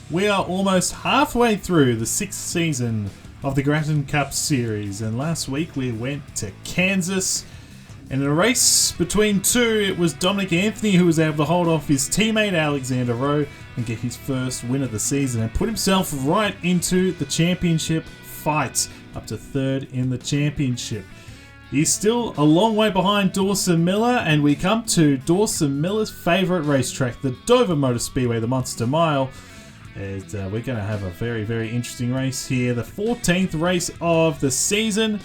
We are almost halfway through the 6th season of the Gratton Cup Series, and last week we went to Kansas, and in a race between two, it was Dominic Anthony who was able to hold off his teammate Alexander Rowe and get his first win of the season and put himself right into the championship fight, up to third in the championship. He's still a long way behind Dawson Miller, and we come to Dawson Miller's favourite racetrack, the Dover Motor Speedway, the Monster Mile. And we're going to have a very, very interesting race here. The 14th race of the season.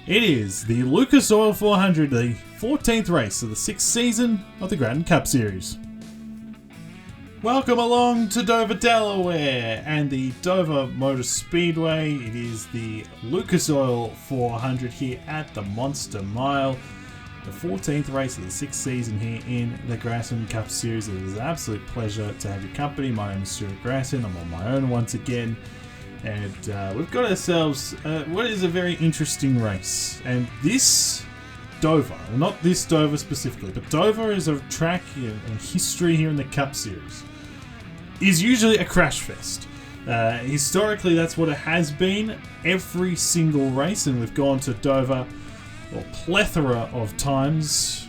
It is the Lucas Oil 400, the 14th race of the 6th season of the Gratton Cup Series. Welcome along to Dover, Delaware, and the Dover Motor Speedway. It is the Lucas Oil 400 here at the Monster Mile. The 14th race of the 6th season here in the Gratton Cup Series. It is an absolute pleasure to have your company. My name is Stuart Gratton. I'm on my own once again. And we've got ourselves what is a very interesting race. And this Dover, well, not this Dover specifically, but Dover is a track in history here in the Cup Series, is usually a crash fest. Historically, that's what it has been every single race, and we've gone to Dover a plethora of times.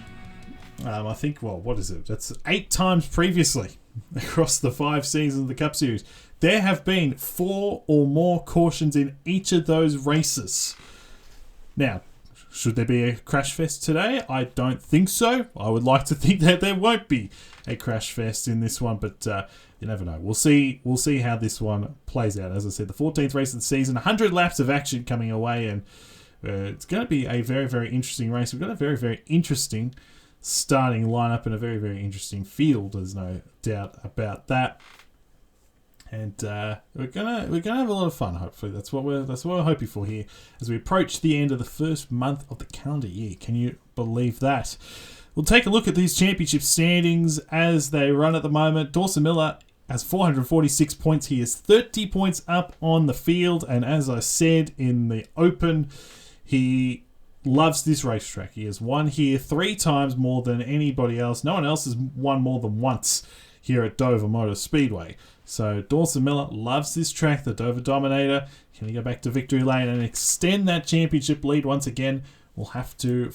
I think, well, what is it? That's 8 times previously across the 5 seasons of the Cup Series. There have been 4 or more cautions in each of those races. Now, should there be a crash fest today? I don't think so. I would like to think that there won't be a crash fest in this one, but you never know. We'll see how this one plays out. As I said, the 14th race of the season, 100 laps of action coming away, and it's going to be a very, very interesting race. We've got a very, very interesting starting lineup and a very, very interesting field. There's no doubt about that. And we're gonna have a lot of fun. Hopefully, that's what we're hoping for here as we approach the end of the first month of the calendar year. Can you believe that? We'll take a look at these championship standings as they run at the moment. Dawson Miller has 446 points. He is 30 points up on the field, and as I said in the open, he loves this racetrack. He has won here 3 times more than anybody else. No one else has won more than once here at Dover Motor Speedway. So Dawson Miller loves this track, the Dover Dominator. Can he go back to victory lane and extend that championship lead once again? We'll have to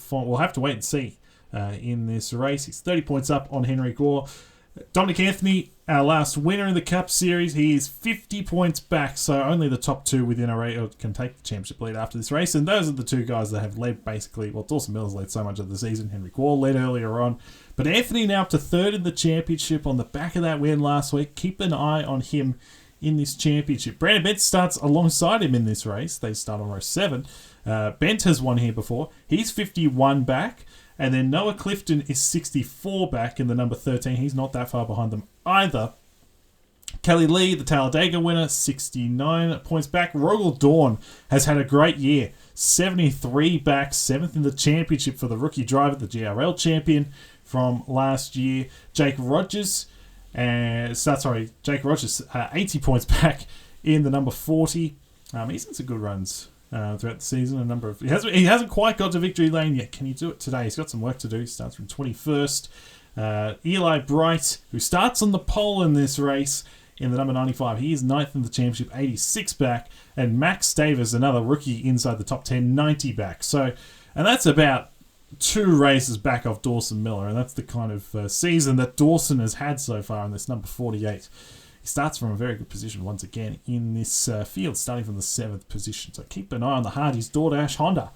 wait and see in this race. He's 30 points up on Henry Gore. Dominic Anthony, our last winner in the Cup Series, he is 50 points back, so only the top 2 within a race can take the championship lead after this race, and those are the 2 guys that have led basically. Well, Dawson Miller's led so much of the season. Henry Gore led earlier on, but Anthony now up to 3rd in the championship on the back of that win last week. Keep an eye on him in this championship. Brandon Bent starts alongside him in this race. They start on row 7. Bent has won here before. He's 51 back. And then Noah Clifton is 64 back in the number 13. He's not that far behind them either. Kelly Lee, the Talladega winner, 69 points back. Rogel Dawn has had a great year. 73 back, 7th in the championship for the rookie driver, the GRL champion from last year. Jake Rogers, 80 points back in the number 40. He's had some good runs throughout the season. He hasn't quite got to victory lane yet. Can he do it today? He's got some work to do. He starts from 21st. Eli Bright, who starts on the pole in this race in the number 95. He is 9th in the championship, 86 back. And Max Davis, another rookie inside the top 10, 90 back. So, and that's about 2 races back off Dawson Miller. And that's the kind of season that Dawson has had so far in this number 48. He starts from a very good position once again in this field, starting from the 7th position. So keep an eye on the Hardy's DoorDash Honda.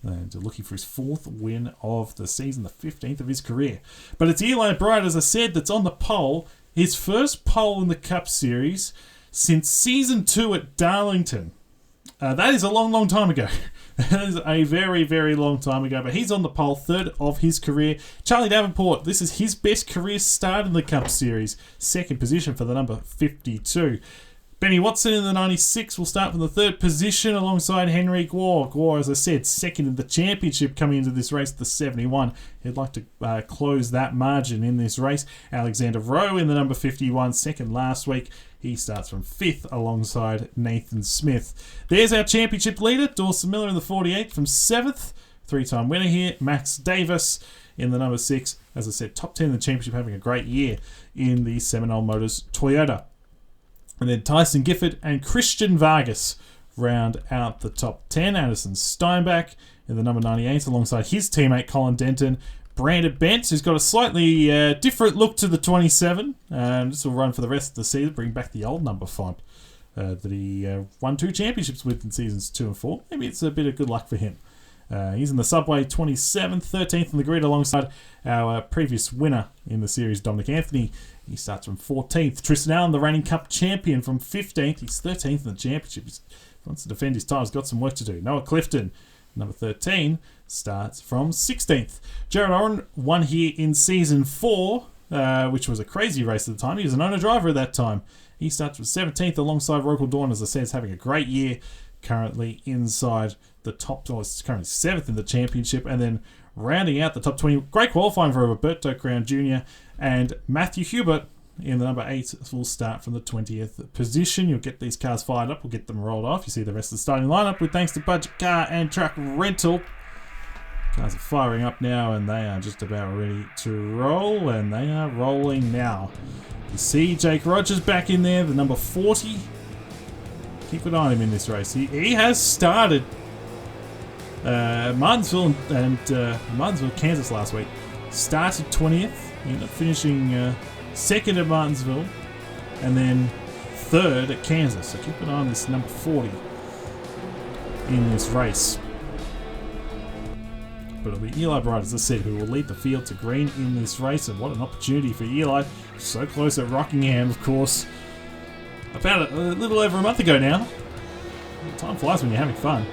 And looking for his 4th win of the season, the 15th of his career. But it's Eli Bright, as I said, that's on the pole. His first pole in the Cup Series since Season 2 at Darlington. That is a long, long time ago. That is a very, very long time ago. But he's on the pole, 3rd of his career. Charlie Davenport, this is his best career start in the Cup Series. 2nd position for the number 52. Benny Watson in the 96 will start from the 3rd position alongside Henry Gore. Gore, as I said, 2nd in the championship coming into this race, the 71. He'd like to close that margin in this race. Alexander Rowe in the number 51, 2nd last week. He starts from 5th alongside Nathan Smith. There's our championship leader, Dawson Miller in the 48th from 7th. 3-time winner here, Max Davis in the number 6. As I said, top 10 in the championship, having a great year in the Seminole Motors Toyota. And then Tyson Gifford and Christian Vargas round out the top 10. Anderson Steinbach in the number 98 alongside his teammate Colin Denton. Brandon Bent, who's got a slightly different look to the 27. This will run for the rest of the season, bring back the old number font that he won 2 championships with in seasons 2 and 4. Maybe it's a bit of good luck for him. He's in the Subway 27th, 13th on the grid alongside our previous winner in the series, Dominic Anthony. He starts from 14th. Tristan Allen, the reigning Cup champion, from 15th. He's 13th in the championship. He wants to defend his title. He's got some work to do. Noah Clifton, number 13, starts from 16th. Jared Oren won here in season 4, which was a crazy race at the time. He was an owner-driver at that time. He starts from 17th alongside Rokel Dawn, as I said, is having a great year. Currently inside the top, it's currently 7th in the championship. And then rounding out the top 20, great qualifying for Roberto Crown Jr. and Matthew Hubert in the number 8 will start from the 20th position. You'll get these cars fired up. We'll get them rolled off. You see the rest of the starting lineup with thanks to Budget Car and Truck Rental. Cars are firing up now and they are just about ready to roll, and they are rolling now. You see Jake Rogers back in there, the number 40. Keep an eye on him in this race. He has started Martinsville and Martinsville, Kansas last week. Started 20th, ended up finishing 2nd at Martinsville, and then 3rd at Kansas. So keep an eye on this number 40 in this race. But it'll be Eli Bright, as I said, who will lead the field to green in this race. And what an opportunity for Eli. So close at Rockingham, of course. About a little over a month ago now. Time flies when you're having fun.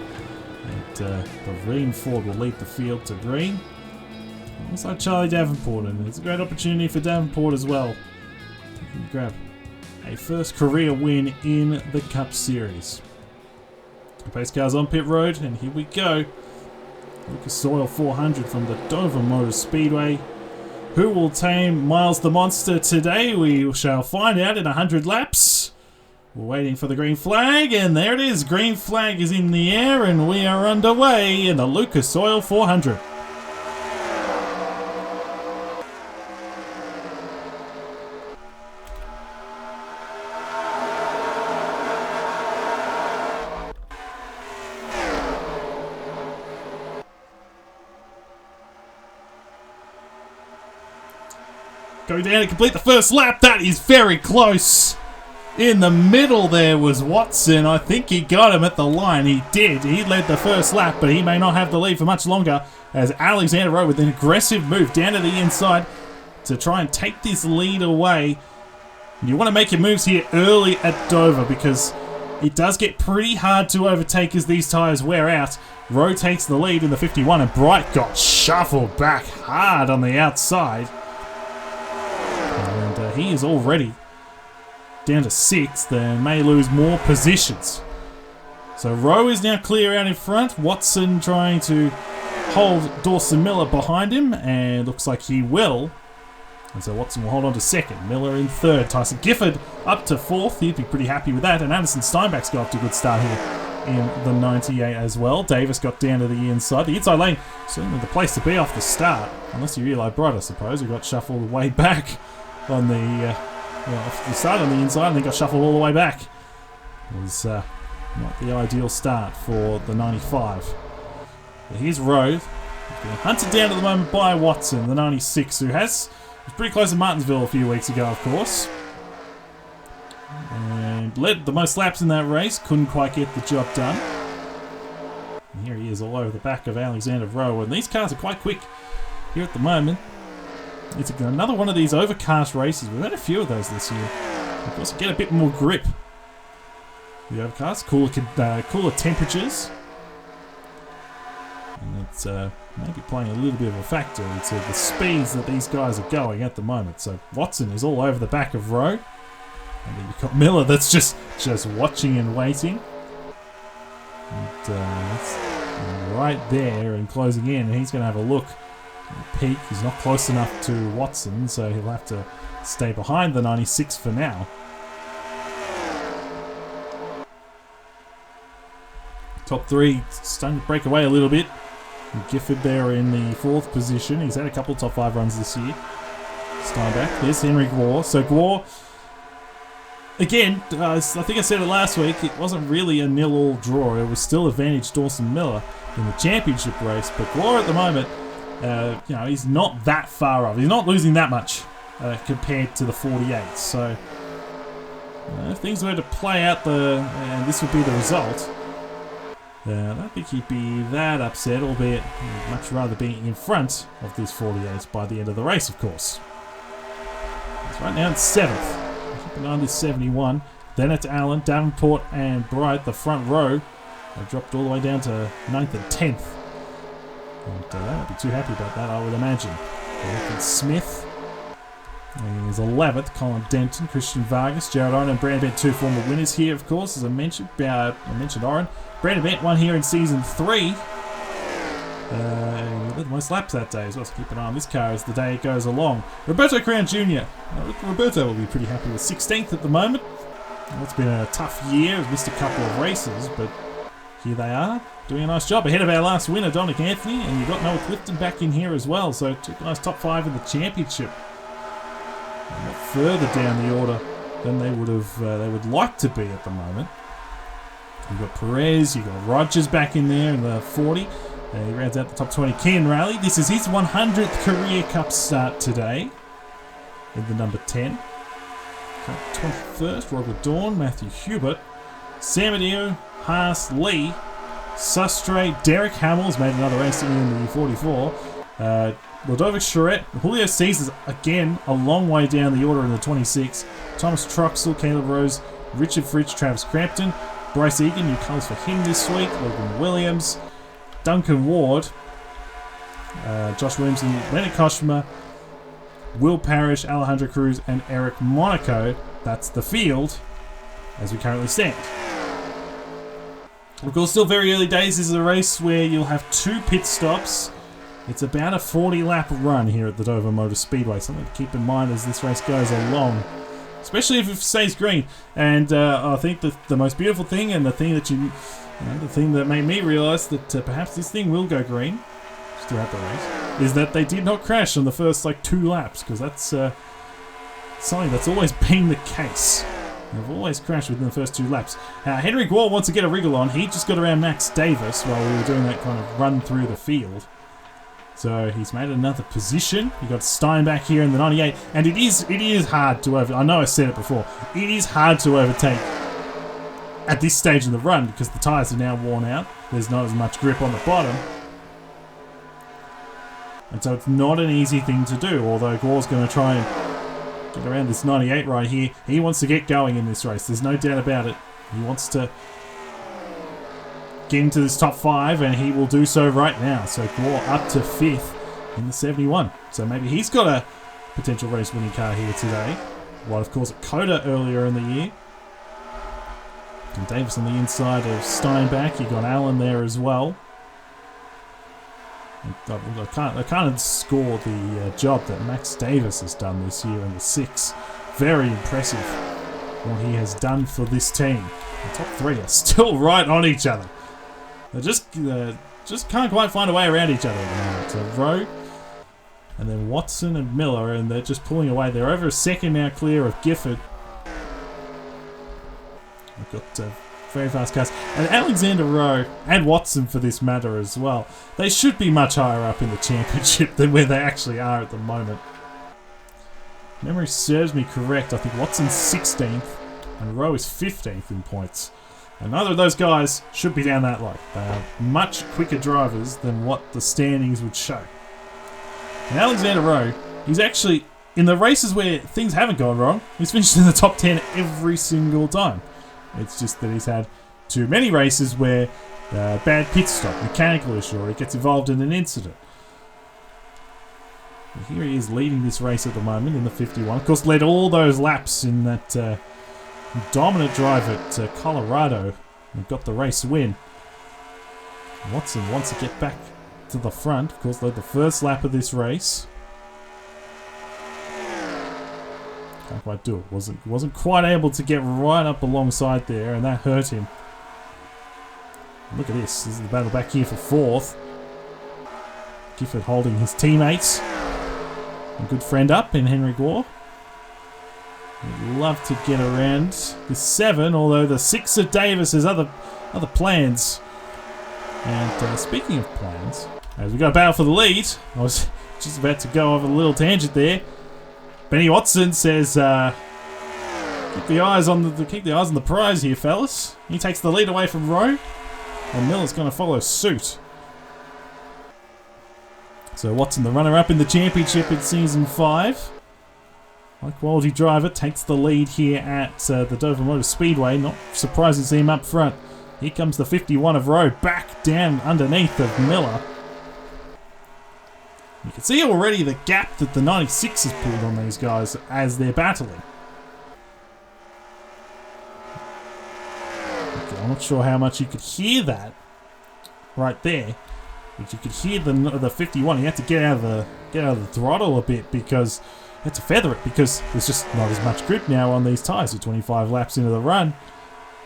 And the green Ford will lead the field to green. Alongside Charlie Davenport. And it's a great opportunity for Davenport as well. He can grab a first career win in the Cup Series. The pace car's on pit road, and here we go. Lucas Oil 400 from the Dover Motor Speedway. Who will tame Miles the Monster today? We shall find out in 100 laps. We're waiting for the green flag, and there it is. Green flag is in the air, and we are underway in the Lucas Oil 400. Going down to complete the first lap. That is very close. In the middle there was Watson. I think he got him at the line. He did. He led the first lap, but he may not have the lead for much longer as Alexander Rowe with an aggressive move down to the inside to try and take this lead away. You want to make your moves here early at Dover because it does get pretty hard to overtake as these tyres wear out. Rowe takes the lead in the 51 and Bright got shuffled back hard on the outside. And he is already down to 6th and may lose more positions. So Rowe is now clear out in front. Watson trying to hold Dawson Miller behind him, and looks like he will. And so Watson will hold on to 2nd. Miller in 3rd. Tyson Gifford up to 4th. He'd be pretty happy with that. And Anderson Steinbach's got off to a good start here in the 98 as well. Davis got down to the inside. The inside lane, certainly the place to be off the start. Unless you Eli Bright, I suppose, who got shuffled way back on the... he started on the inside and then got shuffled all the way back. It was not the ideal start for the 95. But here's Rowe. He's being hunted down at the moment by Watson, the 96, who was pretty close to Martinsville a few weeks ago, of course. And led the most laps in that race. Couldn't quite get the job done. And here he is all over the back of Alexander Rowe. And these cars are quite quick here at the moment. It's another one of these overcast races. We've had a few of those this year. Of course, you get a bit more grip. The overcast, cooler temperatures. And it's maybe playing a little bit of a factor into the speeds that these guys are going at the moment. So Watson is all over the back of Rowe. And then you've got Miller that's just watching and waiting. And it's right there and closing in. And he's going to have a look. Peak. He's not close enough to Watson, so he'll have to stay behind the 96 for now. Top 3 starting to break away a little bit. Gifford there in the 4th position. He's had a couple of top 5 runs this year. Steinbach. There's Henry Gore. So Gore, again, I think I said it last week, it wasn't really a nil-all draw. It was still advantage Dawson Miller in the championship race. But Gore at the moment, he's not that far off. He's not losing that much compared to the 48. So if things were to play out, and this would be the result, I don't think he'd be that upset, albeit he'd much rather be in front of this 48 by the end of the race, of course. It's right now in 7th. Keep an eye on this 71. Then it's Allen, Davenport and Bright, the front row. They've dropped all the way down to 9th and 10th. And they won't be too happy about that, I would imagine. Smith. He's 11th. Colin Denton, Christian Vargas, Jared Oren and Brandon Bent, 2 former winners here, of course, as I mentioned. I mentioned Oren. Brandon Bent won here in season 3. He led the most laps that day as well, so keep an eye on this car as the day goes along. Roberto Crown Jr. Roberto will be pretty happy with 16th at the moment. It's been a tough year. He's missed a couple of races, but here they are, doing a nice job. Ahead of our last winner, Dominic Anthony, and you've got Noah Clifton back in here as well, so 2 guys top 5 in the championship. A lot further down the order than they would like to be at the moment. You've got Perez, you've got Rogers back in there in the 40. He rounds out the top 20. Kean Raleigh, this is his 100th career Cup start today in the number 10. 21st, Robert Dawn, Matthew Hubert, Sam Adio, Haas, Lee, Sustre, Derek Hamels made another race in the 44. Ludovic Charette, Julio Cesar's again a long way down the order in the 26. Thomas Troxel, Caleb Rose, Richard Fritsch, Travis Crampton, Bryce Egan, new colours for him this week, Logan Williams, Duncan Ward, Josh Williamson, Leonard Koshma, Will Parrish, Alejandro Cruz and Eric Monaco. That's the field as we currently stand. Of course, still very early days. This is a race where you'll have 2 pit stops. It's about a 40-lap run here at the Dover Motor Speedway. Something to keep in mind as this race goes along, especially if it stays green. And I think that the most beautiful thing, and the thing that the thing that made me realise that perhaps this thing will go green throughout the race, is that they did not crash on the first 2 laps, because that's something that's always been the case. They've always crashed within the first 2 laps. Henry Gore wants to get a wriggle on. He just got around Max Davis while we were doing that kind of run through the field. So he's made another position. You got Steinbach here in the 98, and it is hard to I know I said it before. It is hard to overtake at this stage in the run because the tyres are now worn out. There's not as much grip on the bottom, and so it's not an easy thing to do. Although Gore's going to try and get around this 98 right here. He wants to get going in this race. There's no doubt about it. He wants to get into this top 5, and he will do so right now. So Gore up to 5th in the 71. So maybe he's got a potential race-winning car here today. Well, of course, at Coda earlier in the year. And Davis on the inside of Steinbach. You got Allen there as well. I can't score the job that Max Davis has done this year in the 6. Very impressive what he has done for this team. The top 3 are still right on each other. They just can't quite find a way around each other at the moment. So Rowe, and then Watson and Miller, and they're just pulling away. They're over a second now clear of Gifford. We've got very fast cars. And Alexander Rowe, and Watson for this matter as well, they should be much higher up in the championship than where they actually are at the moment. Memory serves me correct, I think Watson's 16th, and Rowe is 15th in points. And neither of those guys should be down that low. They are much quicker drivers than what the standings would show. And Alexander Rowe, he's actually, in the races where things haven't gone wrong, he's finished in the top 10 every single time. It's just that he's had too many races where bad pit stop, mechanical issue, or he gets involved in an incident. And here he is leading this race at the moment in the 51. Of course, led all those laps in that dominant drive at Colorado and got the race win. Watson wants to get back to the front. Of course, led the first lap of this race. Can't quite do it. Wasn't quite able to get right up alongside there, and that hurt him. Look at this. This is the battle back here for 4th. Gifford holding his teammates and good friend up in Henry Gore. Would love to get around this 7, although the 6 of Davis has other plans. And speaking of plans, as we got a battle for the lead, I was just about to go off a little tangent there. Benny Watson says, keep the eyes on the prize here, fellas. He takes the lead away from Rowe, and Miller's going to follow suit. So Watson, the runner-up in the championship in Season 5. High-quality driver takes the lead here at the Dover Motor Speedway. Not surprising to see him up front. Here comes the 51 of Rowe, back down underneath of Miller. You can see already the gap that the 96 has pulled on these guys as they're battling. Okay, I'm not sure how much you could hear that right there. But you could hear the 51. He had to get out of the throttle a bit because he had to feather it because there's just not as much grip now on these tyres. You're 25 laps into the run.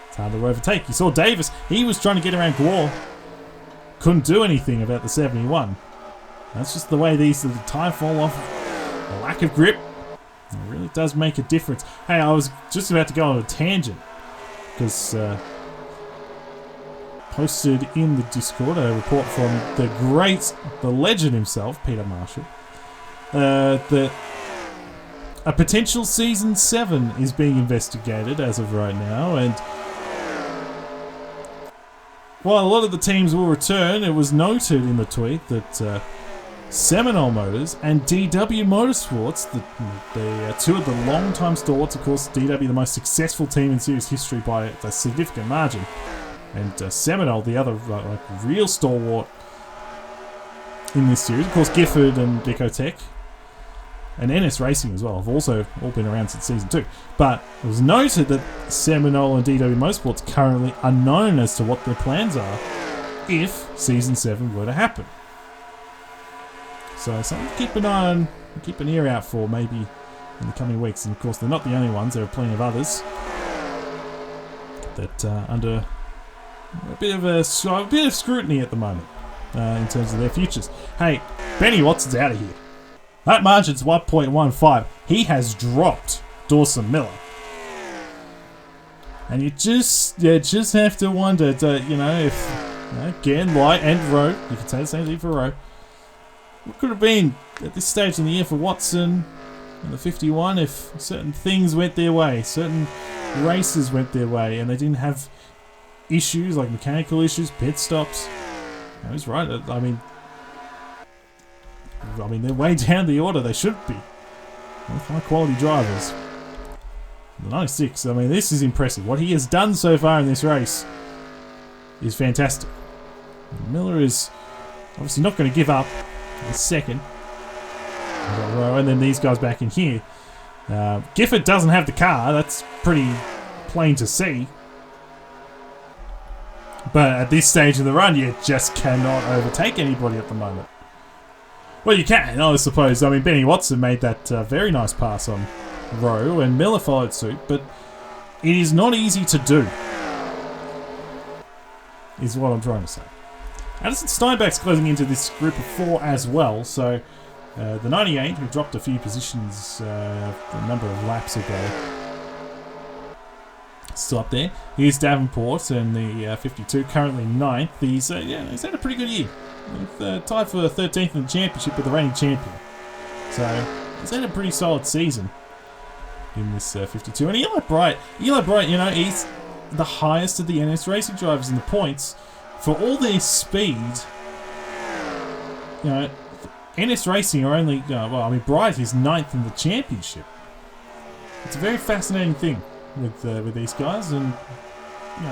It's hard to overtake. You saw Davis. He was trying to get around Gore. Couldn't do anything about the 71. That's just the way the tyre fall off. The lack of grip. It really does make a difference. Hey, I was just about to go on a tangent because posted in the Discord a report from the legend himself, Peter Marshall, that a potential Season 7 is being investigated as of right now, and while a lot of the teams will return, it was noted in the tweet that Seminole Motors and DW Motorsports, the two of the long-time stalwarts, of course, DW the most successful team in series history by a significant margin, and Seminole, the other real stalwart in this series. Of course, Gifford and Decotech and NS Racing as well have also all been around since Season 2. But it was noted that Seminole and DW Motorsports currently unknown as to what their plans are if Season 7 were to happen. So something to keep an eye on, keep an ear out for maybe in the coming weeks. And of course, they're not the only ones. There are plenty of others that are under a bit of scrutiny at the moment in terms of their futures. Hey, Benny Watson's out of here. That margin's 1.15. He has dropped Dawson Miller. And you just have to wonder, if, again, Light and Rowe, you can say the same thing for Rowe, what could have been at this stage in the year for Watson and the 51 if certain things went their way, certain races went their way, and they didn't have issues like mechanical issues, pit stops. I was right. I mean, they're way down the order. They should be. High quality drivers. The 96. I mean, this is impressive. What he has done so far in this race is fantastic. Miller is obviously not going to give up in second. And then these guys back in here. Gifford doesn't have the car. That's pretty plain to see. But at this stage of the run, you just cannot overtake anybody at the moment. Well, you can, I suppose. I mean, Benny Watson made that very nice pass on Rowe, and Miller followed suit, but it is not easy to do, is what I'm trying to say. Addison Steinbach's closing into this group of 4 as well, so the 98, who dropped a few positions a number of laps ago, still up there. Here's Davenport and the 52, currently 9th. He's had a pretty good year. Tied for 13th in the championship with the reigning champion. So he's had a pretty solid season in this 52. And Eli Bright, he's the highest of the NS Racing drivers in the points. For all their speed, NS Racing are only, Bright is 9th in the championship. It's a very fascinating thing with these guys, and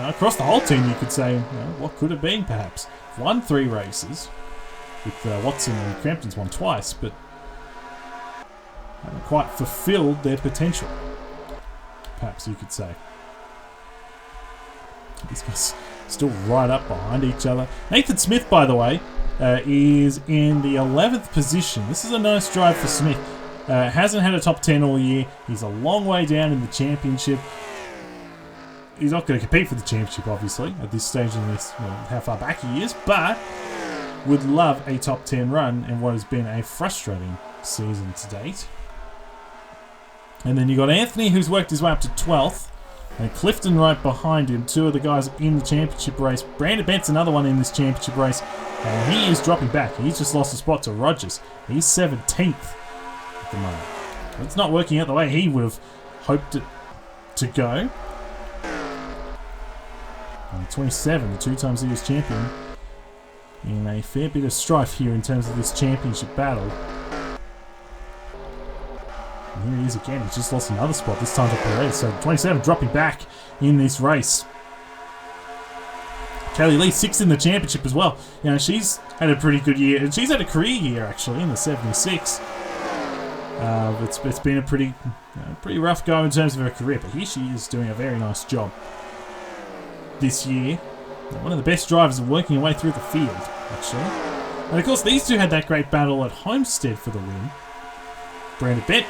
across the whole team you could say what could have been perhaps. Won 3 races with Watson and Crampton's won twice, but haven't quite fulfilled their potential, perhaps you could say. These guys still right up behind each other. Nathan Smith, by the way, is in the 11th position. This is a nice drive for Smith. Hasn't had a top 10 all year. He's a long way down in the championship. He's not going to compete for the championship, obviously, at this stage in this, how far back he is, but would love a top 10 run in what has been a frustrating season to date. And then you got Anthony, who's worked his way up to 12th. And Clifton right behind him. Two of the guys in the championship race. Brandon Bent's another one in this championship race. And he is dropping back. He's just lost a spot to Rogers. He's 17th at the moment. It's not working out the way he would have hoped it to go. And 27, the 2 times he was champion. In a fair bit of strife here in terms of this championship battle. And here he is again. He's just lost another spot, this time to Perez. So 27 dropping back in this race. Kelly Lee 6th in the championship as well. You know, she's had a pretty good year. And she's had a career year, actually, in the 76. It's been a pretty rough go in terms of her career. But here she is doing a very nice job this year. One of the best drivers of working her way through the field, actually. And of course, these two had that great battle at Homestead for the win. Brandon Bent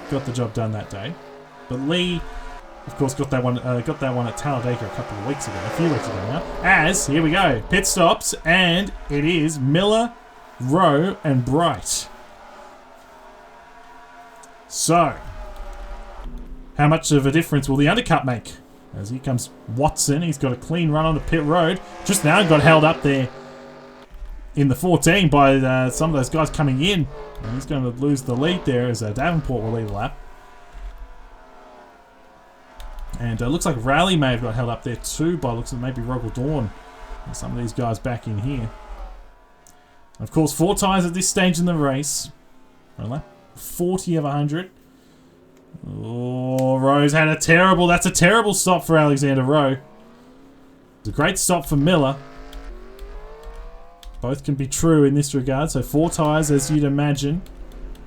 got the job done that day, but Lee, of course, got that one at Talladega a few weeks ago now. As here we go, pit stops, and it is Miller, Rowe, and Bright. So, how much of a difference will the undercut make? As here comes Watson, he's got a clean run on the pit road. Just now got held up there in the 14 by some of those guys coming in. And he's going to lose the lead there as Davenport will lead the lap. And it looks like Raleigh may have got held up there too by looks of maybe Rogel Dawn. And some of these guys back in here. Of course, 4 tyres at this stage in the race. Lap 40 of 100. Oh, Rowe's had a terrible... That's a terrible stop for Alexander Rowe. It's a great stop for Miller. Both can be true in this regard. So 4 tyres, as you'd imagine.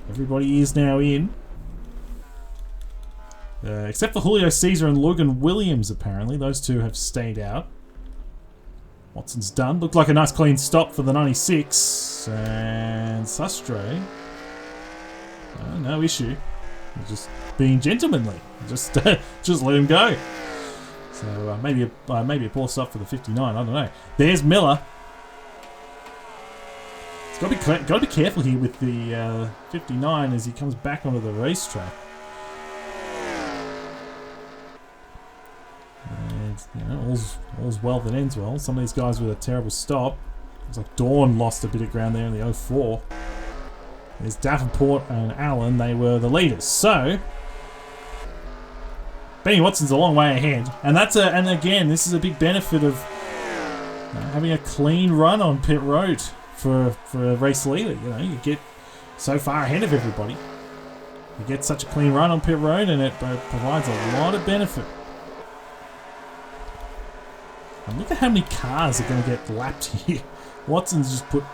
Everybody is now in. Except for Julio Caesar and Logan Williams, apparently. Those two have stayed out. Watson's done. Looked like a nice clean stop for the 96. And Sustre. No issue. Just being gentlemanly. Just let him go. So maybe a poor stop for the 59. I don't know. There's Miller. He's got to be careful here with the 59 as he comes back onto the racetrack. And you know, all's well that ends well. Some of these guys with a terrible stop. Looks like Dawn lost a bit of ground there in the 04. There's Davenport and Allen. They were the leaders. So Benny Watson's a long way ahead, and and again, this is a big benefit of having a clean run on pit road for a race leader. You know, you get so far ahead of everybody. You get such a clean run on pit road, and it provides a lot of benefit. And look at how many cars are going to get lapped here. Watson's just put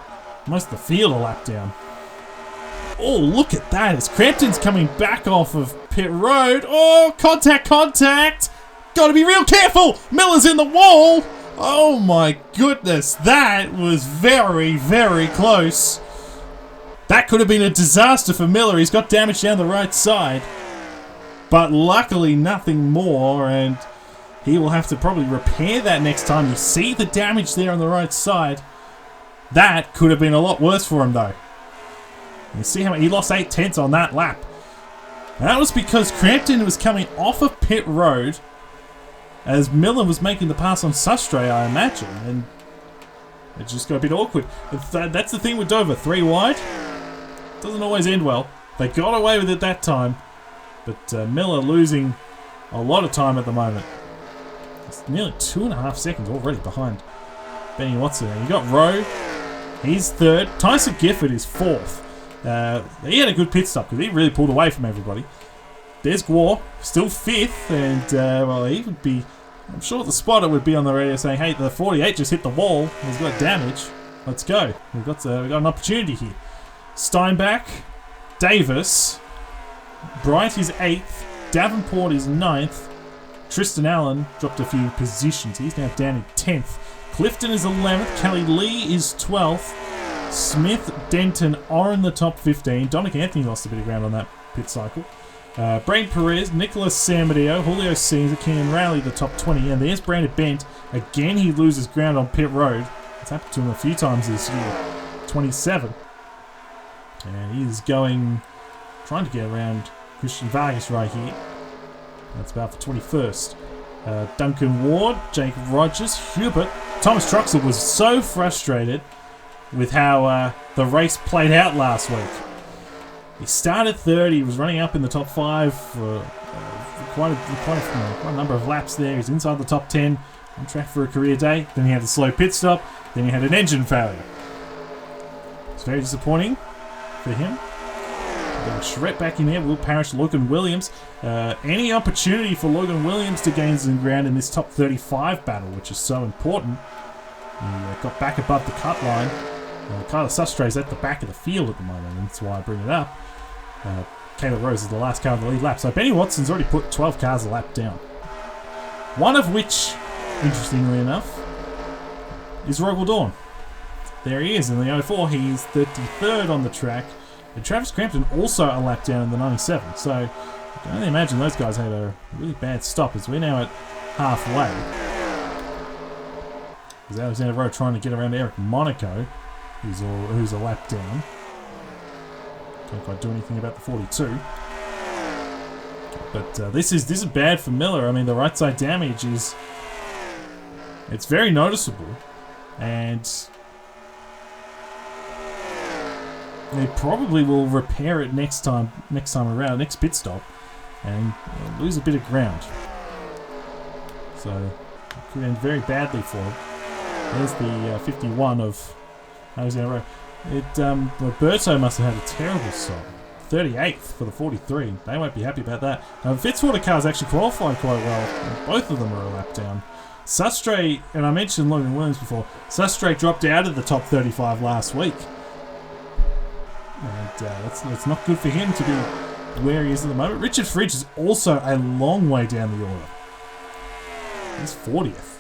most of the field a lap down. Oh, look at that. As Crampton's coming back off of pit road. Oh, contact. Got to be real careful. Miller's in the wall. Oh, my goodness. That was very, very close. That could have been a disaster for Miller. He's got damage down the right side. But luckily, nothing more. And he will have to probably repair that next time. You see the damage there on the right side. That could have been a lot worse for him, though. You see how he lost 8 tenths on that lap. And that was because Crampton was coming off of pit road as Miller was making the pass on Sustre, I imagine. And it just got a bit awkward. That's the thing with Dover. 3 wide. Doesn't always end well. They got away with it that time. But Miller losing a lot of time at the moment. It's nearly 2.5 seconds already behind Benny Watson. And you got Rowe. He's 3rd. Tyson Gifford is 4th. He had a good pit stop because he really pulled away from everybody. There's Gwar, still 5th, and well, he would be. I'm sure the spotter would be on the radio saying, "Hey, the 48 just hit the wall. He's got damage. Let's go. We've got an opportunity here." Steinbach, Davis, Bright is 8th, Davenport is 9th, Tristan Allen dropped a few positions. He's now down in 10th. Clifton is 11th. Kelly Lee is 12th. Smith, Denton are in the top 15. Dominic Anthony lost a bit of ground on that pit cycle. Brain Perez, Nicholas Samadeo, Julio Caesar, Keenan Rowley, the top 20. And there's Brandon Bent. Again, he loses ground on pit road. It's happened to him a few times this year. 27. And he is trying to get around Christian Vargas right here. That's about for 21st. Duncan Ward, Jacob Rogers, Hubert. Thomas Troxel was so frustrated with how the race played out last week. He started third. He was running up in the top 5 for quite a number of laps there. He's inside the top 10, on track for a career day. Then he had a slow pit stop. Then he had an engine failure. It's very disappointing for him. Charette back in there. Will Parrish, Logan Williams. Any opportunity for Logan Williams to gain some ground in this top 35 battle, which is so important. He got back above the cut line. Kyler Sustre is at the back of the field at the moment, and that's why I bring it up. Caleb Rose is the last car in the lead lap. So Benny Watson's already put 12 cars a lap down. One of which, interestingly enough, is Rogel Dawn. There he is in the 04. He's 33rd on the track. And Travis Crampton also a lap down in the 97. So I can only imagine those guys had a really bad stop as we're now at halfway. There's Alexander Rowe trying to get around Eric Monaco, who's a lap down. Can't quite do anything about the 42. But this is bad for Miller. I mean, the right side damage it's very noticeable, and they probably will repair it next time around, next pit stop, and lose a bit of ground. So it could end very badly for him. There's the 51 of Alexander Rowe. Roberto must have had a terrible stop. 38th for the 43. They won't be happy about that. Fitzwater cars actually qualified quite well. Both of them are a lap down. Sustre, and I mentioned Logan Williams before, Sustre dropped out of the top 35 last week. And that's not good for him to be where he is at the moment. Richard Fridge is also a long way down the order. He's 40th.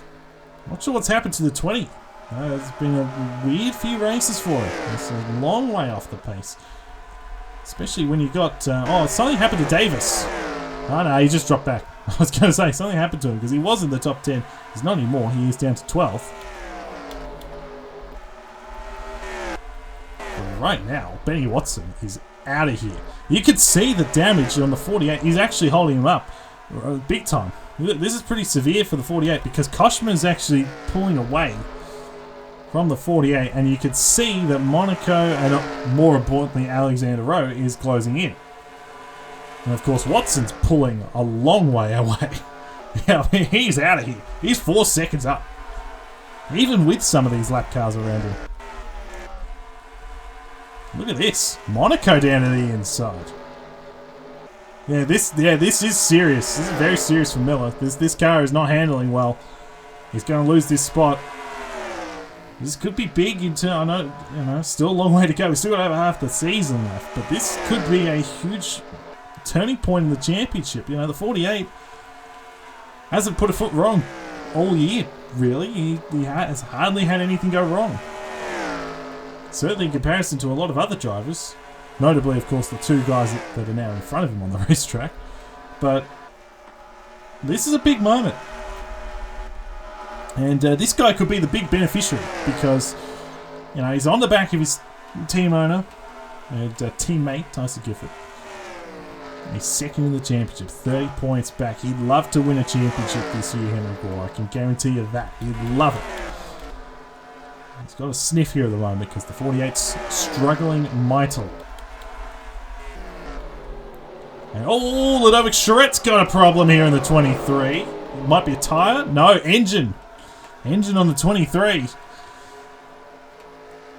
Not sure what's happened to the 20. It's been a weird few races for him. It's a long way off the pace. Especially when you got... something happened to Davis. Oh no, he just dropped back. I was going to say, something happened to him because he was in the top 10. He's not anymore. He is down to 12th. But right now, Benny Watson is out of here. You could see the damage on the 48. He's actually holding him up big time. This is pretty severe for the 48 because Koshman is actually pulling away from the 48, and you could see that Monaco and, more importantly, Alexander Rowe is closing in. And of course, Watson's pulling a long way away. Yeah, I mean, he's out of here. He's 4 seconds up, even with some of these lap cars around him. Look at this, Monaco down to the inside. Yeah, this is serious. This is very serious for Miller. This car is not handling well. He's going to lose this spot. This could be big into, I know, still a long way to go. We still got over half the season left, but this could be a huge turning point in the championship. You know, the 48 hasn't put a foot wrong all year, really. He has hardly had anything go wrong. Certainly in comparison to a lot of other drivers. Notably, of course, the 2 guys that are now in front of him on the racetrack. But this is a big moment. And this guy could be the big beneficiary because, you know, he's on the back of his team owner and teammate, Tyson Gifford. He's second in the championship, 30 points back. He'd love to win a championship this year, Henry Gore. I can guarantee you that. He'd love it. He's got a sniff here at the moment because the 48's struggling mightily. And Ludovic Charette's got a problem here in the 23. It might be a tyre. No, engine. Engine on the 23.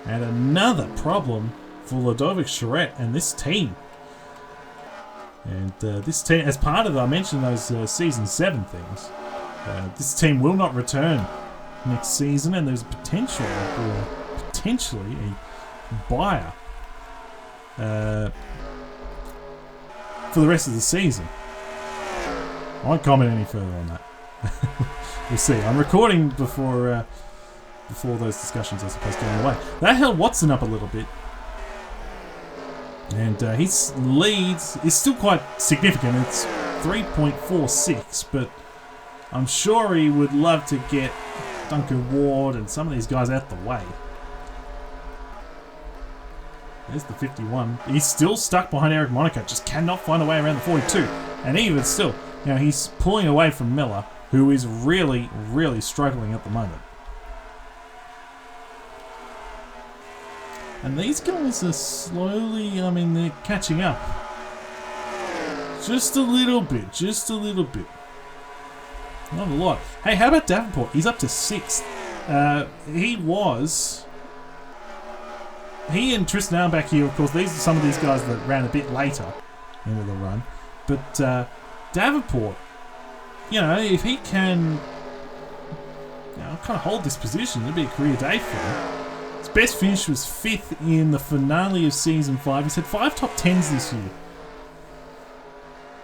And another problem for Ludovic Charette and this team. And this team, as part of, I mentioned those Season 7 things, this team will not return next season, and there's potentially a buyer for the rest of the season. I won't comment any further on that. We'll see. I'm recording before those discussions are supposed to get underway. That held Watson up a little bit. And his lead is still quite significant. It's 3.46, but I'm sure he would love to get Duncan Ward and some of these guys out the way. There's the 51. He's still stuck behind Eric Monaco. Just cannot find a way around the 42. And even still, he's pulling away from Miller, who is really, really struggling at the moment. And these guys are slowly, they're catching up. Just a little bit, just a little bit. Not a lot. Hey, how about Davenport? He's up to 6th. He and Tristan Allen back here, of course, these are some of these guys that ran a bit later into the run. But Davenport, if he can kind of hold this position, it'll be a career day for him. His best finish was 5th in the finale of Season 5. He's had 5 top 10s this year.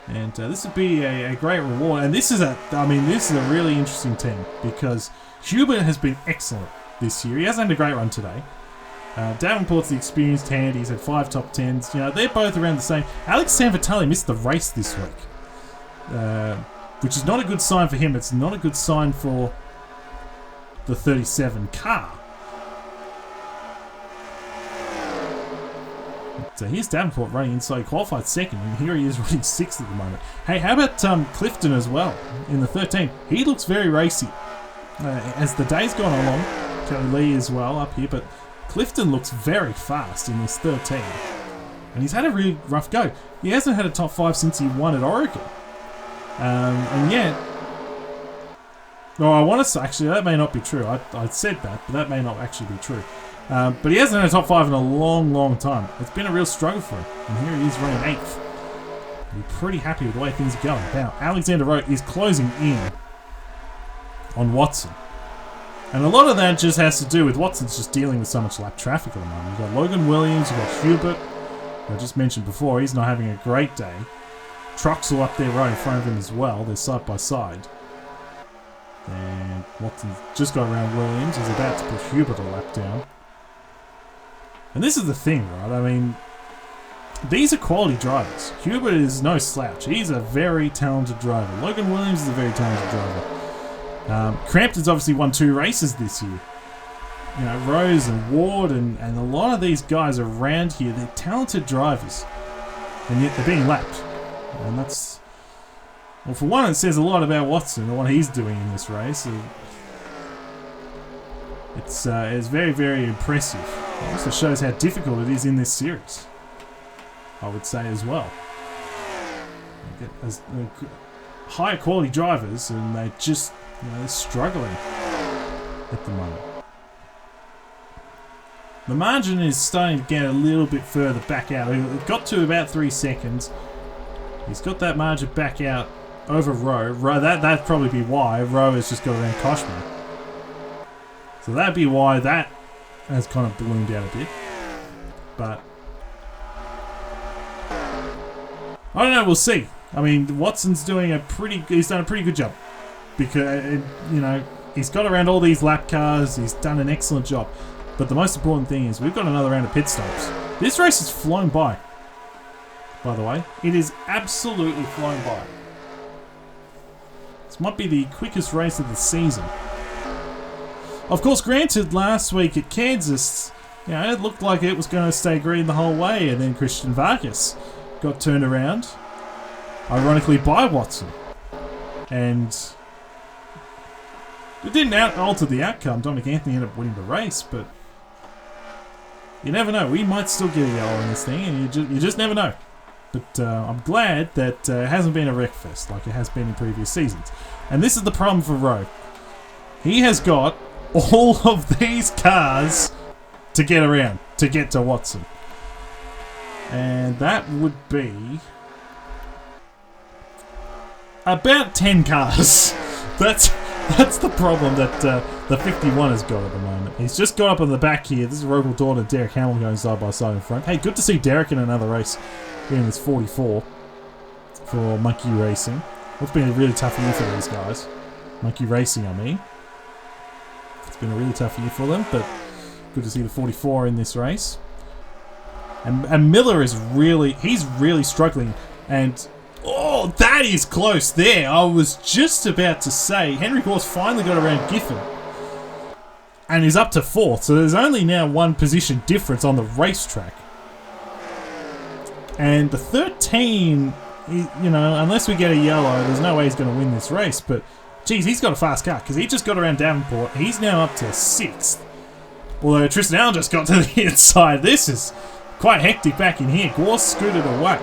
And this would be a great reward. And this is a really interesting team because Hubert has been excellent this year. He hasn't had a great run today. Davenport's the experienced hand. He's had 5 top 10s. They're both around the same. Alex Sanvitali missed the race this week, which is not a good sign for him. It's not a good sign for the 37 car. So here's Davenport running inside. He qualified 2nd, and here he is running 6th at the moment. Hey, how about Clifton as well in the 13? He looks very racy. As the day's gone along, Kelly Lee as well up here, but Clifton looks very fast in this 13. And he's had a really rough go. He hasn't had a top 5 since he won at Oregon. And yet... I want to say, actually, that may not be true. I said that, but that may not actually be true. But he hasn't had a top 5 in a long, long time. It's been a real struggle for him. And here he is running 8th. I'm pretty happy with the way things are going. Now, Alexander Rowe is closing in on Watson. And a lot of that just has to do with Watson's just dealing with so much lap traffic at the moment. You've got Logan Williams, you've got Hubert, who I just mentioned before. He's not having a great day. Trucks all up there right in front of him as well. They're side by side. And Watson's just got around Williams. He's about to push Hubert a lap down. And this is the thing, right? These are quality drivers. Hubert is no slouch. He's a very talented driver. Logan Williams is a very talented driver. Crampton's obviously won 2 races this year. Rose and Ward and a lot of these guys around here, they're talented drivers. And yet they're being lapped. And that's... Well, for one, it says a lot about Watson and what he's doing in this race. It's very, very impressive. It also shows how difficult it is in this series, I would say as well. You get higher quality drivers and they just, they're struggling at the moment. The margin is starting to get a little bit further back out. It got to about 3 seconds. He's got that margin back out over Rowe. That'd probably be why Rowe has just got around Koshman. So that'd be why that has kind of ballooned out a bit. But I don't know, we'll see. Watson's doing he's done a pretty good job. Because, he's got around all these lap cars, he's done an excellent job. But the most important thing is we've got another round of pit stops. This race has flown by the way. It is absolutely flown by. This might be the quickest race of the season. Of course, granted, last week at Kansas, it looked like it was going to stay green the whole way, and then Christian Vargas got turned around, ironically by Watson. And it didn't alter the outcome. Dominic Anthony ended up winning the race, but you never know. We might still get a yellow in this thing, and you just never know. But I'm glad that it hasn't been a wreckfest like it has been in previous seasons. And this is the problem for Rowe. He has got all of these cars to get around, to get to Watson. And that would be about 10 cars. That's the problem that the 51 has got at the moment. He's just got up on the back here. This is Rogel Dawn and Derek Hamill going side by side in front. Hey, good to see Derek in another race here in this 44 for Monkey Racing. It's been a really tough year for these guys. Monkey Racing, I mean. It's been a really tough year for them, but good to see the 44 in this race. And Miller is he's really struggling. And, oh, that is close there. I was just about to say, Henry Gorse finally got around Giffen. And is up to 4th. So there's only now 1 position difference on the racetrack. And the 13, you know, unless we get a yellow, there's no way he's going to win this race. But, geez, he's got a fast car because he just got around Davenport. He's now up to 6th. Although Tristan Allen just got to the inside. This is quite hectic back in here. Gore scooted away.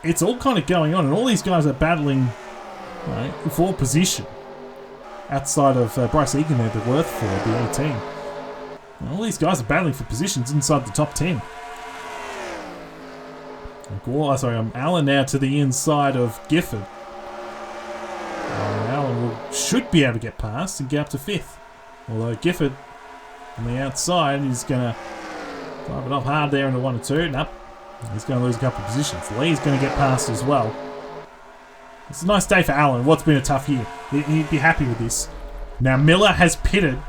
It's all kind of going on, and all these guys are battling, right, for position. Outside of Bryce Egan there, the Worth for the 18. And all these guys are battling for positions inside the top 10. And Gore, Allen now to the inside of Gifford. Allen should be able to get past and get up to 5th. Although Gifford on the outside is going to drive it off hard there into 1 and 2. Nope. He's going to lose a couple of positions. Lee's going to get past as well. It's a nice day for Allen. What's been a tough year. He'd be happy with this. Now Miller has pitted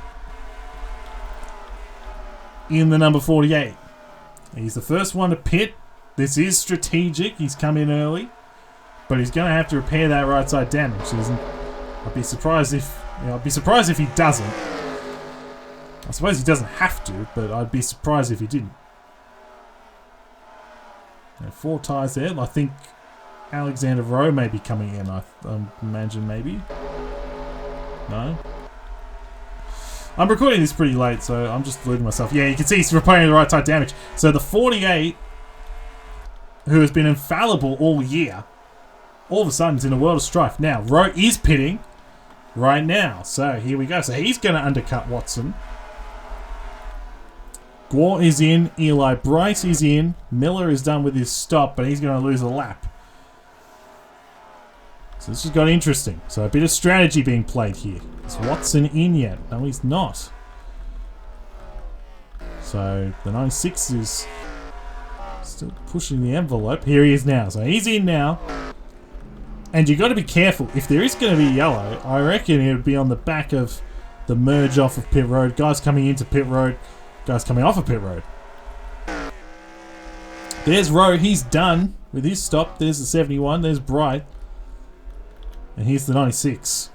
in the number 48. He's the first one to pit. This is strategic. He's come in early. But he's going to have to repair that right side damage. I'd be surprised if he doesn't. I suppose he doesn't have to, but I'd be surprised if he didn't. 4 tyres there. I think Alexander Rowe may be coming in. I imagine maybe. No. I'm recording this pretty late, so I'm just deluding myself. Yeah, you can see he's repairing the right side damage. So the 48, who has been infallible all year, all of a sudden is in a world of strife. Now, Rowe is pitting right now. So here we go. So he's going to undercut Watson. Gore is in. Eli Bryce is in. Miller is done with his stop, but he's going to lose a lap. So this has got interesting. So a bit of strategy being played here. Is Watson in yet? No, he's not. So the 96 is still pushing the envelope. Here he is now. So he's in now. And you've got to be careful. If there is going to be yellow, I reckon it would be on the back of the merge off of pit road. Guys coming into pit road. Guys coming off of pit road. There's Rowe. He's done with his stop. There's the 71. There's Bright. And here's the 96.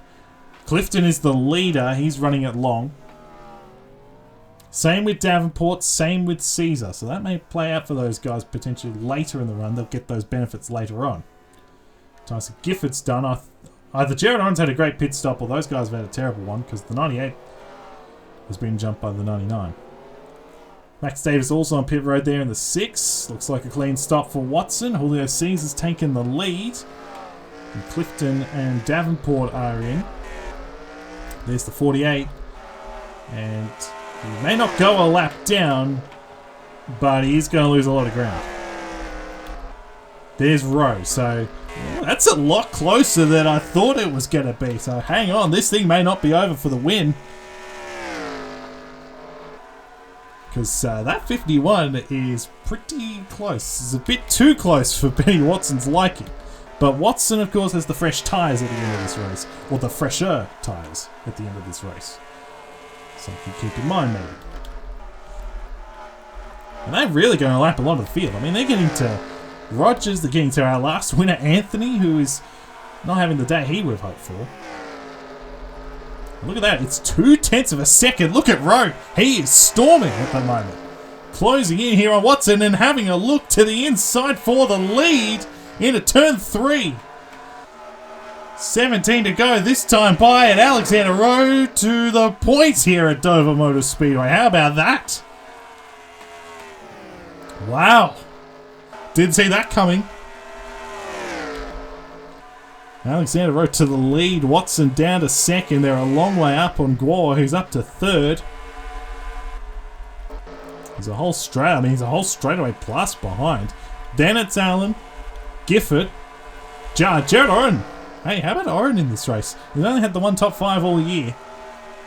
Clifton is the leader. He's running it long. Same with Davenport. Same with Caesar. So that may play out for those guys potentially later in the run. They'll get those benefits later on. Tyson Gifford's done. Either Jared Owens had a great pit stop or those guys have had a terrible one because the 98 has been jumped by the 99. Max Davis also on pit road there in the 6. Looks like a clean stop for Watson. Julio Caesar's taken the lead. And Clifton and Davenport are in. There's the 48. And he may not go a lap down, but he is going to lose a lot of ground. There's Rowe. So that's a lot closer than I thought it was going to be. So hang on. This thing may not be over for the win. Because that 51 is pretty close. It's a bit too close for Benny Watson's liking. But Watson, of course, has the fresh tyres at the end of this race. Or the fresher tyres at the end of this race. Something to keep in mind, maybe. And they're really going to lap a lot of the field. I mean, they're getting to Rogers. They're getting to our last winner, Anthony, who is not having the day he would have hoped for. Look at that. It's 0.2 of a second. Look at Rowe. He is storming at the moment. Closing in here on Watson and having a look to the inside for the lead into turn 3. 17 to go this time by, and Alexander Rowe to the points here at Dover Motor Speedway. How about that? Wow. Didn't see that coming. Alexander Rowe to the lead. Watson down to 2nd. They're a long way up on Gore, who's up to 3rd. He's a whole straightaway plus behind. Then it's Allen, Gifford, Jared Oren. Hey, how about Oren in this race? He's only had the one top 5 all year.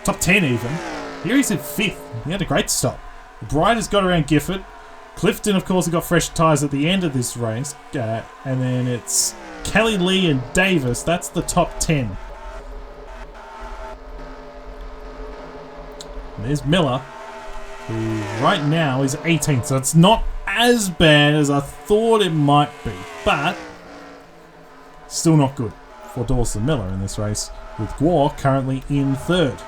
Top 10 even. Here he's in 5th. He had a great stop. Bright has got around Gifford. Clifton, of course, has got fresh tyres at the end of this race. And then it's Kelly, Lee, and Davis. That's the top 10. And there's Miller, who right now is 18th. So it's not as bad as I thought it might be. But still not good for Dawson Miller in this race, with Gore currently in 3rd.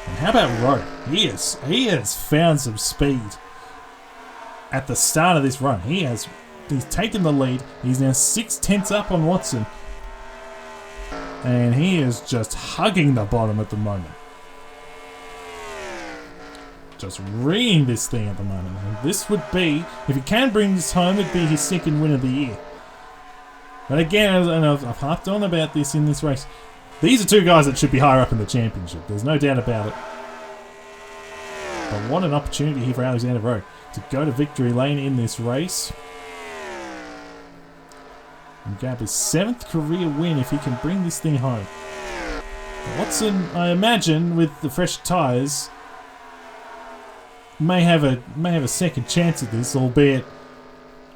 And how about Rowe? He has found some speed. at the start of this run. He's taken the lead. He's now 6/10 up on Watson. And he is just hugging the bottom at the moment. Just reeing this thing at the moment. And this would be, if he can bring this home, it'd be his second win of the year. But again, and I've harped on about this in this race, these are two guys that should be higher up in the championship. There's no doubt about it. But what an opportunity here for Alexander Rowe to go to victory lane in this race. And grab his 7th career win if he can bring this thing home. Watson, I imagine, with the fresh tyres, may have a second chance at this, albeit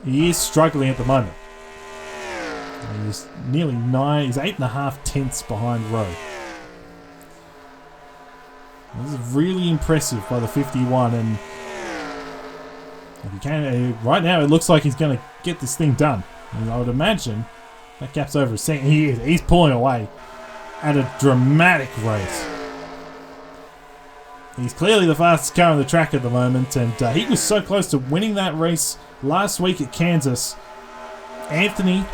he is struggling at the moment. He's nearly 9, he's 8.5 tenths behind Rowe. This is really impressive by the 51, and if he can, right now it looks like he's going to get this thing done. And I would imagine that gap's over a second. He's pulling away at a dramatic rate. He's clearly the fastest car on the track at the moment, and he was so close to winning that race last week at Kansas. Anthony,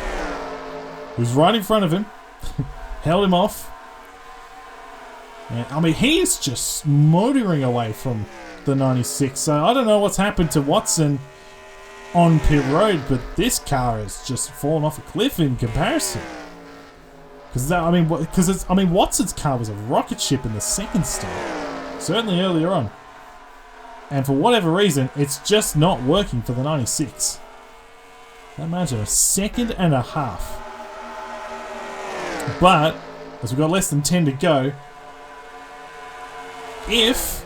who's right in front of him, held him off. And, I mean, he is just motoring away from the 96. So I don't know what's happened to Watson on pit road, but this car has just fallen off a cliff in comparison. Because Watson's car was a rocket ship in the second start, certainly earlier on, and for whatever reason, it's just not working for the 96. Imagine a 1.5 seconds. But as we've got less than 10 to go, if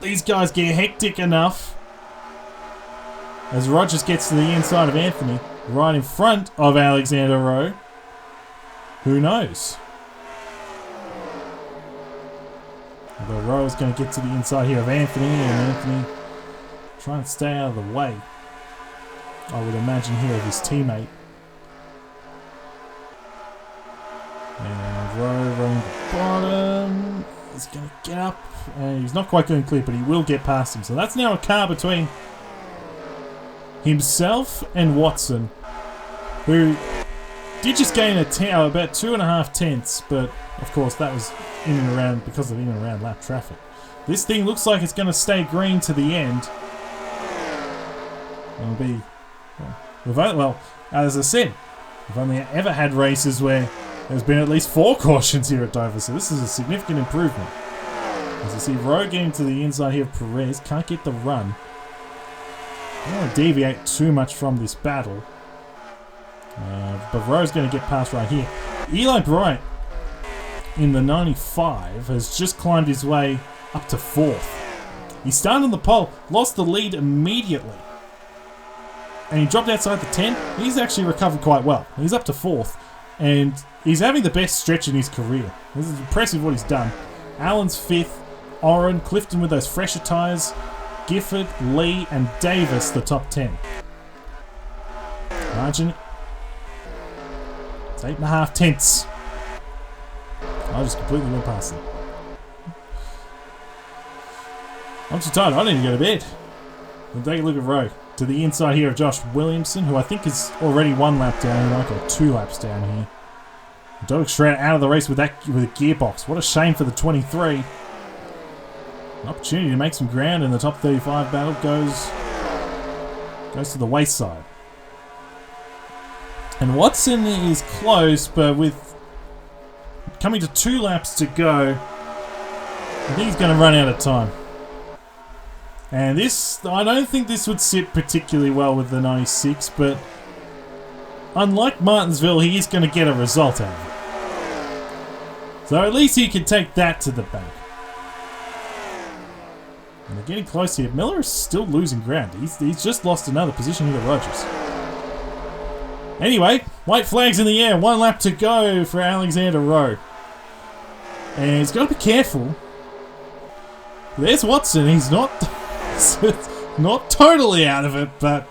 these guys get hectic enough, as Rogers gets to the inside of Anthony, right in front of Alexander Rowe, who knows? Although Rowe is going to get to the inside here of Anthony, and Anthony trying to stay out of the way, I would imagine, here of his teammate. And Rowe running the bottom. He's going to get up, and he's not quite going to clear, but he will get past him. So that's now a car between himself and Watson, who did just gain about 2.5 tenths, but of course that was in and around, because of in and around lap traffic. This thing looks like it's going to stay green to the end. It'll be, well, as I said, we've only ever had races where there's been at least 4 cautions here at Dover, so this is a significant improvement. As you see, Rowe getting to the inside here of Perez, can't get the run. I don't want to deviate too much from this battle. But Rowe's going to get past right here. Eli Bright in the 95 has just climbed his way up to 4th. He started on the pole, lost the lead immediately, and he dropped outside the 10. He's actually recovered quite well. He's up to 4th, and he's having the best stretch in his career. This is impressive what he's done. Allen's 5th, Oren, Clifton with those fresher tyres, Gifford, Lee, and Davis the top 10. Margin, it's 8.5 tenths. I just completely went past them. I'm too tired, I need to go to bed. We'll take a look at Rowe. To the inside here of Josh Williamson, who I think is already 1 lap down. He might go 2 laps down here. Dominic Shroud out of the race with a gearbox. What a shame for the 23. An opportunity to make some ground in the top 35 battle goes to the wayside. And Watson is close, but with coming to 2 laps to go, I think he's going to run out of time. And this, I don't think this would sit particularly well with the 96, but unlike Martinsville, he is going to get a result out of it. So at least he can take that to the bank. And they're getting close here. Miller is still losing ground. He's just lost another position here to Rogers. Anyway, white flags in the air. 1 lap to go for Alexander Rowe. And he's got to be careful. There's Watson. He's not totally out of it, but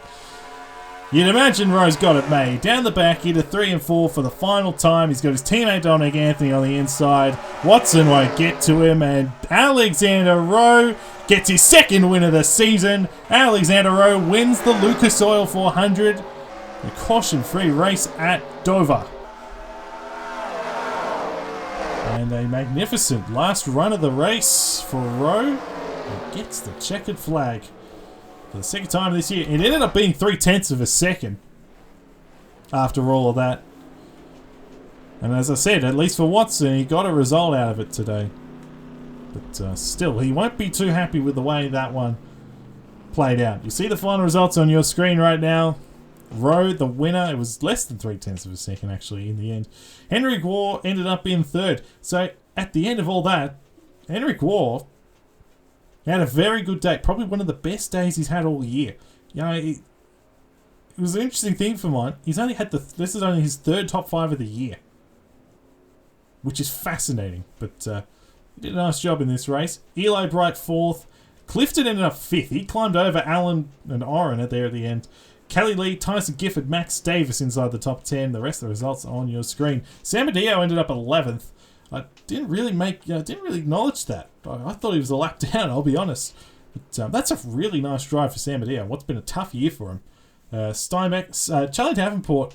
you'd imagine Rowe's got it made. Down the back into 3 and 4 for the final time. He's got his teammate Dominic Anthony on the inside. Watson won't get to him, and Alexander Rowe gets his second win of the season. Alexander Rowe wins the Lucas Oil 400, the caution-free race at Dover. And a magnificent last run of the race for Rowe. He gets the checkered flag for the second time this year. It ended up being 0.3 of a second after all of that. And as I said, at least for Watson, he got a result out of it today. But still, he won't be too happy with the way that one played out. You see the final results on your screen right now. Rowe, the winner. It was less than 0.3 of a second, actually, in the end. Henrik Waugh ended up in third. So, at the end of all that, Henrik Waugh had a very good day. Probably one of the best days he's had all year. You know, it was an interesting thing for mine. He's only had this is only his third top 5 of the year, which is fascinating. But he did a nice job in this race. Eli Bright 4th. Clifton ended up 5th. He climbed over Allen and Oren at the end. Kelly Lee, Tyson Gifford, Max Davis inside the top 10. The rest of the results are on your screen. Samadeo ended up 11th. I didn't really acknowledge that. I thought he was a lap down, I'll be honest. But that's a really nice drive for Samadeo. What's been a tough year for him. Steinbeck, Charlie Davenport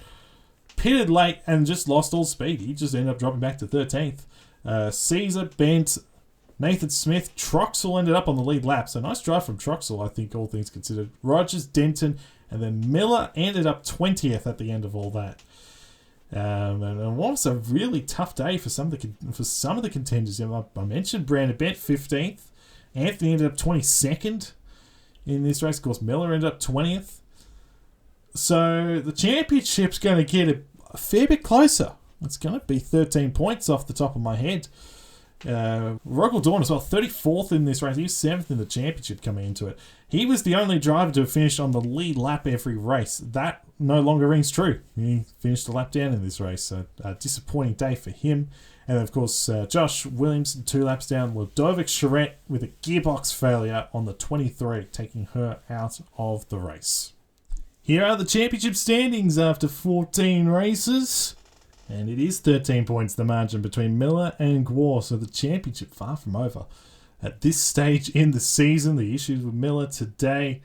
pitted late and just lost all speed. He just ended up dropping back to 13th. Caesar, Bent, Nathan Smith, Troxel ended up on the lead lap. So nice drive from Troxel, I think, all things considered. Rogers, Denton, and then Miller ended up 20th at the end of all that. And it was a really tough day for some of the contenders. I mentioned Brandon Bent 15th. Anthony ended up 22nd in this race. Of course, Miller ended up 20th. So the championship's going to get a fair bit closer. It's going to be 13 points off the top of my head. Rogel Dawn as well, 34th in this race. He was 7th in the championship coming into it. He was the only driver to have finished on the lead lap every race. That no longer rings true. He finished a lap down in this race, so a disappointing day for him. And of course, Josh Williamson 2 laps down. Ludovic Charette with a gearbox failure on the 23, taking her out of the race. Here are the championship standings after 14 races. And it is 13 points the margin between Miller and Gwar, so the championship far from over. At this stage in the season, the issues with Miller today,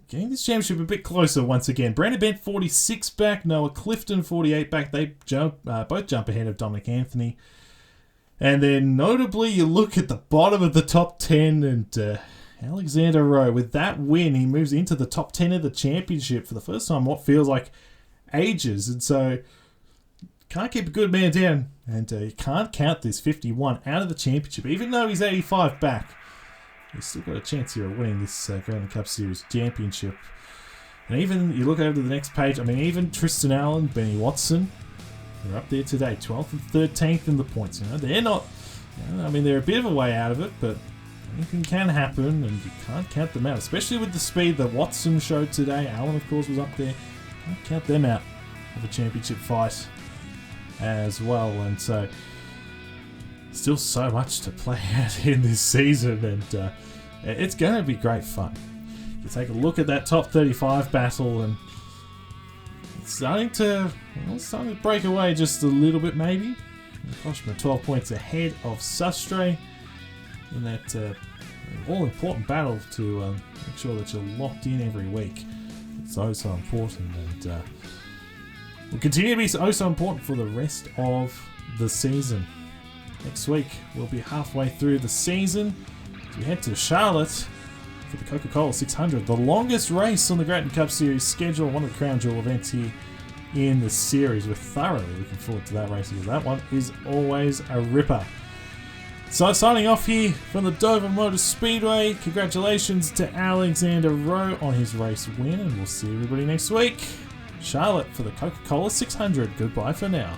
getting this championship a bit closer once again. Brandon Bent 46 back, Noah Clifton 48 back. They both jump ahead of Dominic Anthony. And then notably, you look at the bottom of the top 10 and Alexander Rowe. With that win, he moves into the top 10 of the championship for the first time what feels like ages. And so can't keep a good man down, and you can't count this 51 out of the championship. Even though he's 85 back, he's still got a chance here of winning this Gratton Cup Series championship. And even, you look over to the next page, I mean, even Tristan Allen, Benny Watson, they're up there today, 12th and 13th in the points. You know, they're not, I mean, they're a bit of a way out of it, but anything can happen, and you can't count them out, especially with the speed that Watson showed today. Allen, of course, was up there. Can't count them out of a championship fight as well. And so still so much to play out in this season, and it's going to be great fun. You take a look at that top 35 battle, and it's starting to break away just a little bit, maybe. Koshma 12 points ahead of Sustre in that all-important battle to make sure that you're locked in every week. It's so important, and will continue to be so important for the rest of the season. Next week, we'll be halfway through the season as we head to Charlotte for the Coca-Cola 600, the longest race on the Gratton Cup Series schedule, one of the crown jewel events here in the series. We're thoroughly looking forward to that race because that one is always a ripper. So signing off here from the Dover Motor Speedway, congratulations to Alexander Rowe on his race win, and we'll see everybody next week. Charlotte for the Coca-Cola 600. Goodbye for now.